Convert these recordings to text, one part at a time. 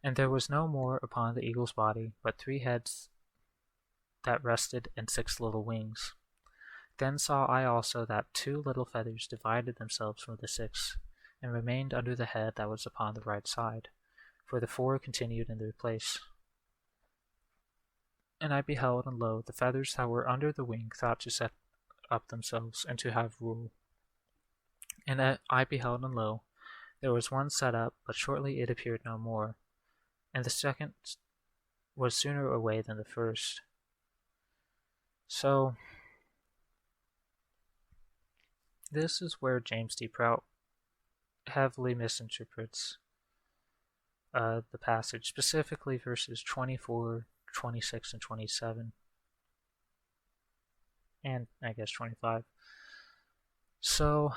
And there was no more upon the eagle's body, but 3 heads that rested, and 6 little wings. Then saw I also that 2 little feathers divided themselves from the 6, and remained under the head that was upon the right side, for the 4 continued in their place. And I beheld, and lo, the feathers that were under the wing thought to set up themselves, and to have rule. And I beheld, and lo, there was one set up, but shortly it appeared no more, and the second was sooner away than the first. So, this is where James D. Prout heavily misinterprets the passage, specifically verses 24, 26, and 27, and I guess 25. So,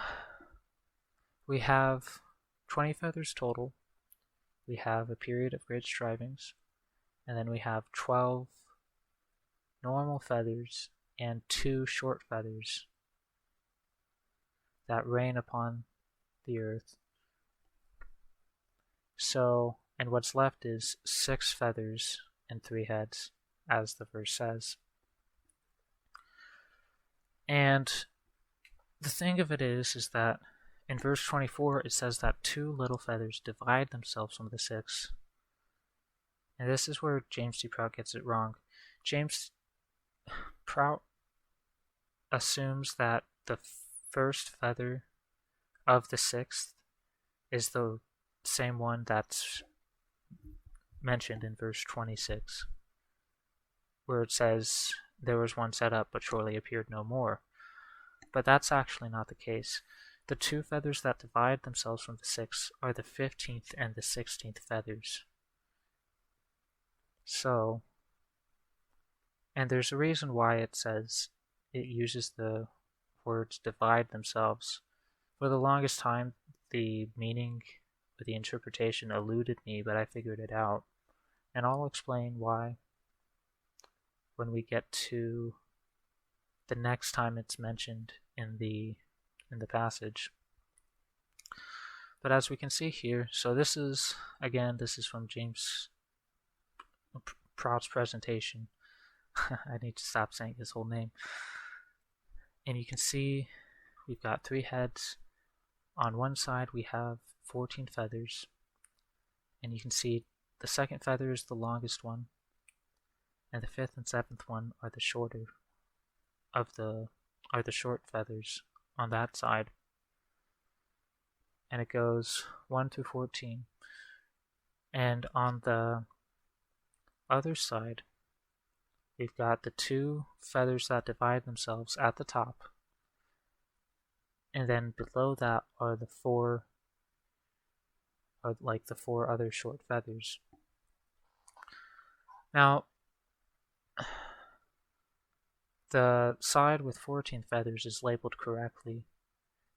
we have 20 feathers total, we have a period of great strivings, and then we have 12 normal feathers and 2 short feathers that rain upon the earth. So, and what's left is 6 feathers and 3 heads, as the verse says. And the thing of it is that in verse 24 it says that 2 little feathers divide themselves from the 6. And this is where James D. Prout gets it wrong. James Prout assumes that the first feather of the 6th is the same one that's mentioned in verse 26, where it says, there was one set up, but shortly appeared no more. But that's actually not the case. The 2 feathers that divide themselves from the 6 are the 15th and the 16th feathers. So, and there's a reason why it says it uses the words divide themselves. For the longest time, the meaning or the interpretation eluded me, but I figured it out. And I'll explain why when we get to the next time it's mentioned in the passage. But as we can see here, so this is from James Prout's presentation. I need to stop saying his whole name. And you can see we've got 3 heads. On one side we have 14 feathers, and you can see the second feather is the longest one, and the 5th and 7th one are the short feathers on that side. And it goes 1 through 14. And on the other side, we've got the 2 feathers that divide themselves at the top, and then below that are the 4 other short feathers. Now, the side with 14 feathers is labeled correctly.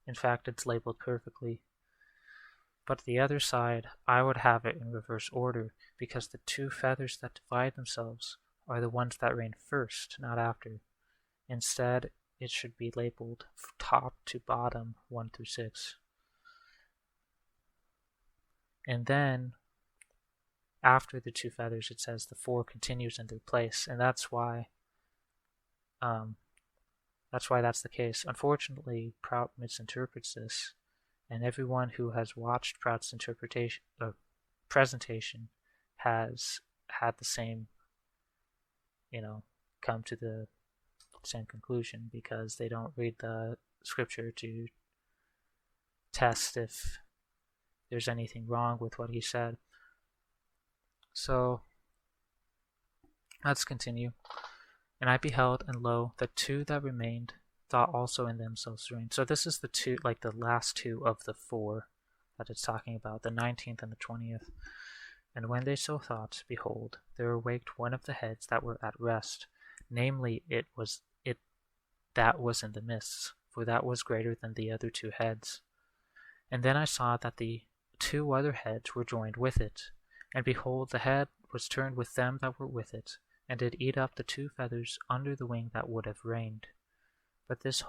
In fact, it's labeled perfectly. But the other side, I would have it in reverse order, because the 2 feathers that divide themselves are the ones that rain first, not after. Instead, it should be labeled top to bottom 1 through 6. And then, after the 2 feathers, it says the 4 continues in their place, and that's why that's the case. Unfortunately, Prout misinterprets this, and everyone who has watched Prout's presentation has had the same, come to the same conclusion, because they don't read the scripture to test if there's anything wrong with what he said. So, let's continue. And I beheld, and lo, the 2 that remained thought also in themselves to reign. So this is the last 2 of the 4 that it's talking about, the 19th and the 20th. And when they so thought, behold, there awaked one of the heads that were at rest, namely it that was in the midst, for that was greater than the other 2 heads. And then I saw that the 2 other heads were joined with it, and behold, the head was turned with them that were with it, and did eat up the 2 feathers under the wing that would have reigned. But this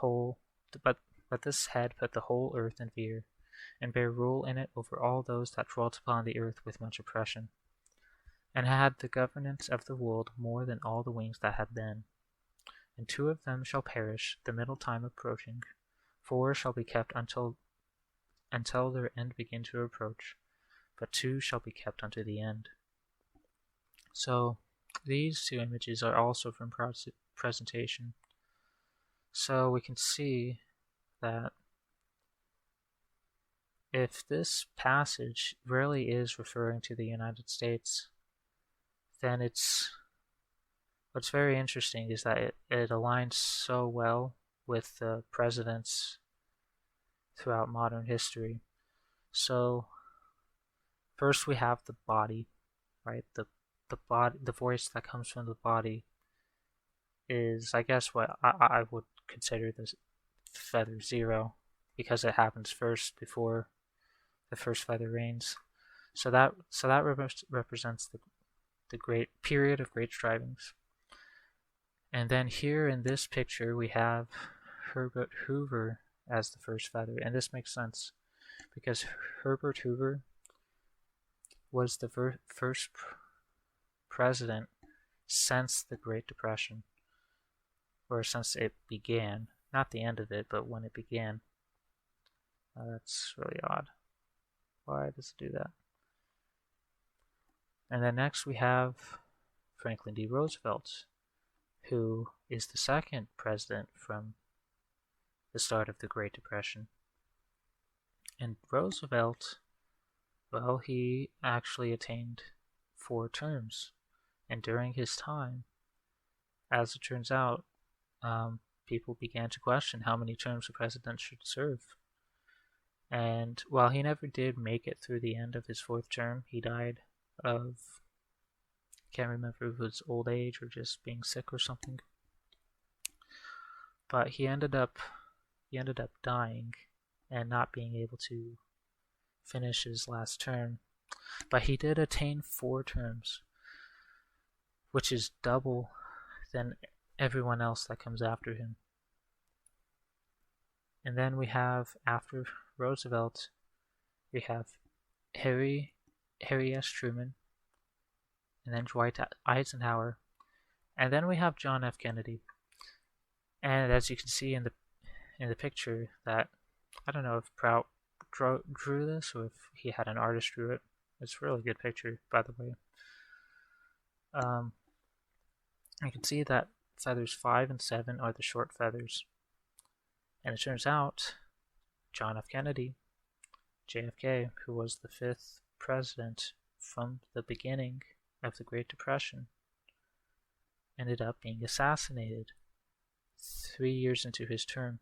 head put the whole earth in fear, and bare rule in it over all those that dwelt upon the earth with much oppression. and had the governance of the world more than all the wings that have been. And 2 of them shall perish, the middle time approaching. 4 shall be kept until their end begin to approach, but 2 shall be kept unto the end. So these 2 images are also from Prout's presentation. So we can see that if this passage really is referring to the United States, then what's very interesting is that it aligns so well with the presidents throughout modern history. So first we have the body, right? The body, the voice that comes from the body is, I guess, what I would consider the feather 0, because it happens first before the first feather reigns. So that represents the great period of great strivings. And then here in this picture we have Herbert Hoover as the first feather, and this makes sense because Herbert Hoover was the first president since the Great Depression, or since it began. Not the end of it, but when it began. That's really odd. Why does it do that? And then next we have Franklin D. Roosevelt, who is the second president from the start of the Great Depression. And Roosevelt, well, he actually attained 4 terms. And during his time, as it turns out, people began to question how many terms a president should serve. And while he never did make it through the end of his 4th term, he died of, I can't remember if it was old age or just being sick or something. But he ended up dying and not being able to finish his last term. But he did attain 4 terms, which is double than everyone else that comes after him. And then we have, after Roosevelt, we have Harry S. Truman, and then Dwight Eisenhower, and then we have John F. Kennedy. And as you can see in the picture, that I don't know if Prout drew this or if he had an artist drew it. It's a really good picture, by the way. You can see that feathers 5 and 7 are the short feathers. And it turns out John F. Kennedy, JFK, who was the 5th president from the beginning of the Great Depression, ended up being assassinated 3 years into his term.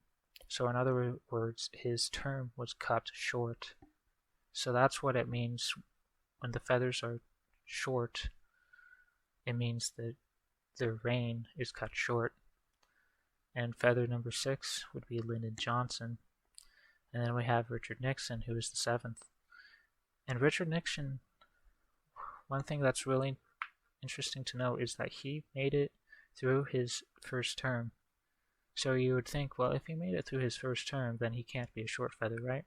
So in other words, his term was cut short. So that's what it means when the feathers are short. It means that their reign is cut short. And feather number 6 would be Lyndon Johnson. And then we have Richard Nixon, who is the 7th. And Richard Nixon, one thing that's really interesting to know is that he made it through his 1st term. So you would think, well, if he made it through his 1st term, then he can't be a short feather, right?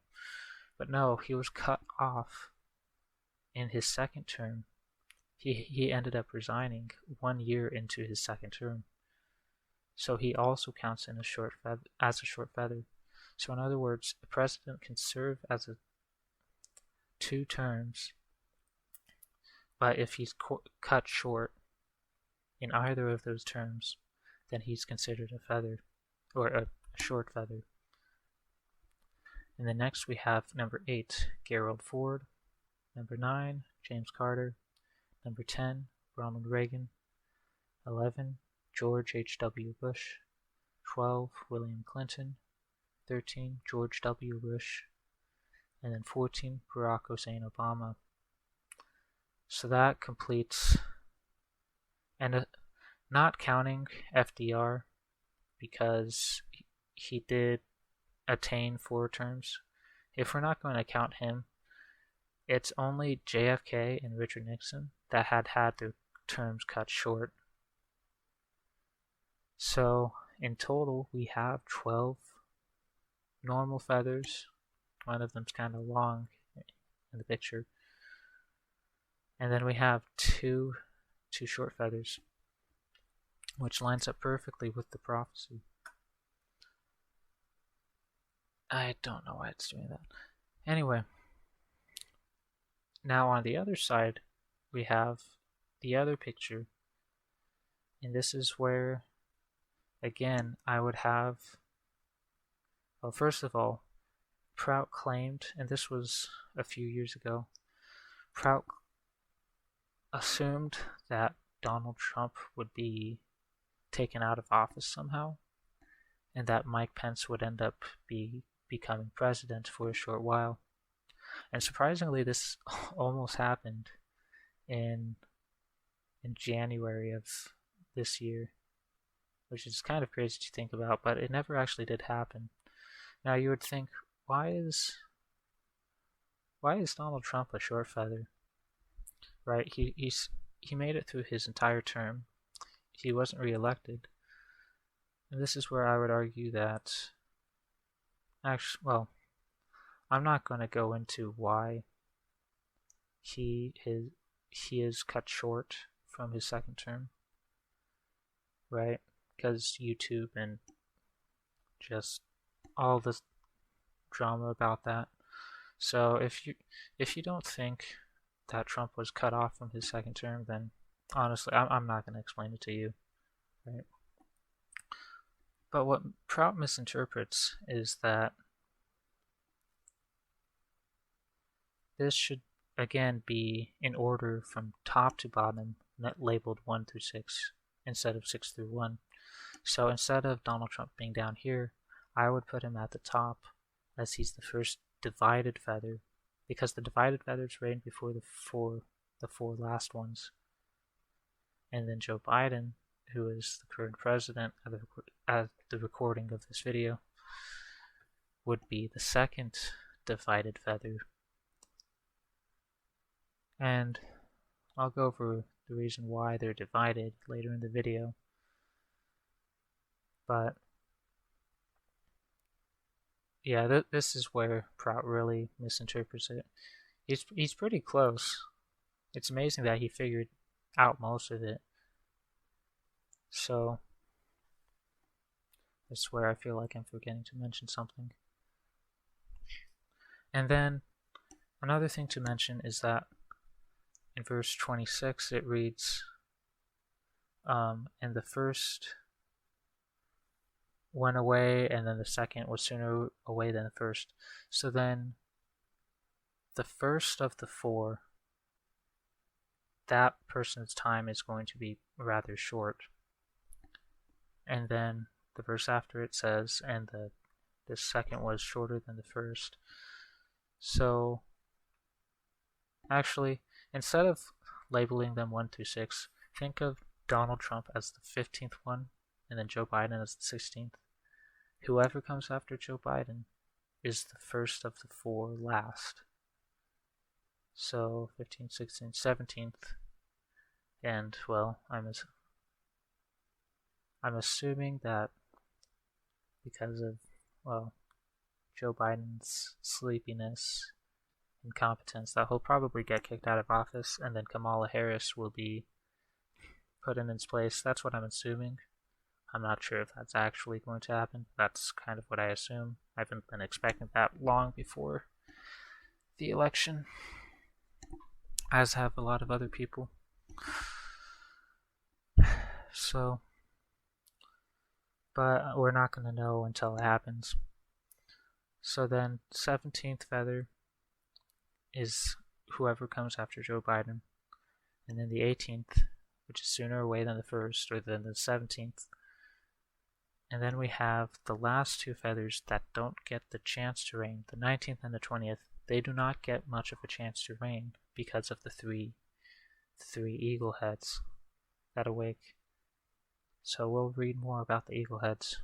But no, he was cut off in his 2nd term. He ended up resigning 1 year into his 2nd term. So he also counts in as a short feather. So in other words, a president can serve as 2 terms, but if he's cut short in either of those terms, then he's considered a feather, or a short feather. And then next we have number 8, Gerald Ford. Number 9, James Carter. Number 10, Ronald Reagan. 11, George H.W. Bush. 12, William Clinton. 13, George W. Bush. And then 14, Barack Hussein Obama. So that completes, and not counting FDR, because he did attain 4 terms. If we're not going to count him, it's only JFK and Richard Nixon that had their terms cut short. So in total, we have 12 normal feathers. One of them's kind of long in the picture. And then we have two short feathers, which lines up perfectly with the prophecy. I don't know why it's doing that. Anyway, now on the other side, we have the other picture. And this is where, again, I would have, well, first of all, Prout claimed, and this was a few years ago, Prout assumed that Donald Trump would be taken out of office somehow, and that Mike Pence would end up becoming president for a short while. And surprisingly, this almost happened in January of this year, which is kind of crazy to think about, but it never actually did happen. Now you would think, why is Donald Trump a short feather? Right? He made it through his entire term. He wasn't reelected. And this is where I would argue that, actually, well, I'm not going to go into why he is cut short from his second term, right? Because YouTube and just all this drama about that. So if you don't think that Trump was cut off from his second term, then honestly, I'm not going to explain it to you, right? But what Prout misinterprets is that this should again be in order from top to bottom, not labeled 1 through 6 instead of 6 through 1. So instead of Donald Trump being down here, I would put him at the top, as he's the first divided feather, because the divided feathers reigned before the four last ones. And then Joe Biden, who is the current president at the recording of this video, would be the second divided feather. And I'll go over the reason why they're divided later in the video. But yeah, this is where Prout really misinterprets it. He's pretty close. It's amazing that he figured out most of it. So that's where I feel like I'm forgetting to mention something. And then another thing to mention is that in verse 26 it reads, and the first went away, and then the second was sooner away than the first. So then the first of the four, that person's time is going to be rather short. And then the verse after it says, and the second was shorter than the first. So actually, instead of labeling them 1 through 6, think of Donald Trump as the 15th one, and then Joe Biden as the 16th. Whoever comes after Joe Biden is the first of the four last. So 15th, 16th, 17th, and well, I'm assuming that because of, well, Joe Biden's sleepiness, incompetence, that he'll probably get kicked out of office, and then Kamala Harris will be put in his place. That's what I'm assuming. I'm not sure if that's actually going to happen. That's kind of what I assume. I haven't been expecting that long before the election, as have a lot of other people. So, but we're not going to know until it happens. So then 17th feather is whoever comes after Joe Biden, and then the 18th, which is sooner away than the first, or than the 17th. And then we have the last two feathers that don't get the chance to reign, the 19th and the 20th. They do not get much of a chance to reign because of the three eagle heads that awake. So we'll read more about the eagle heads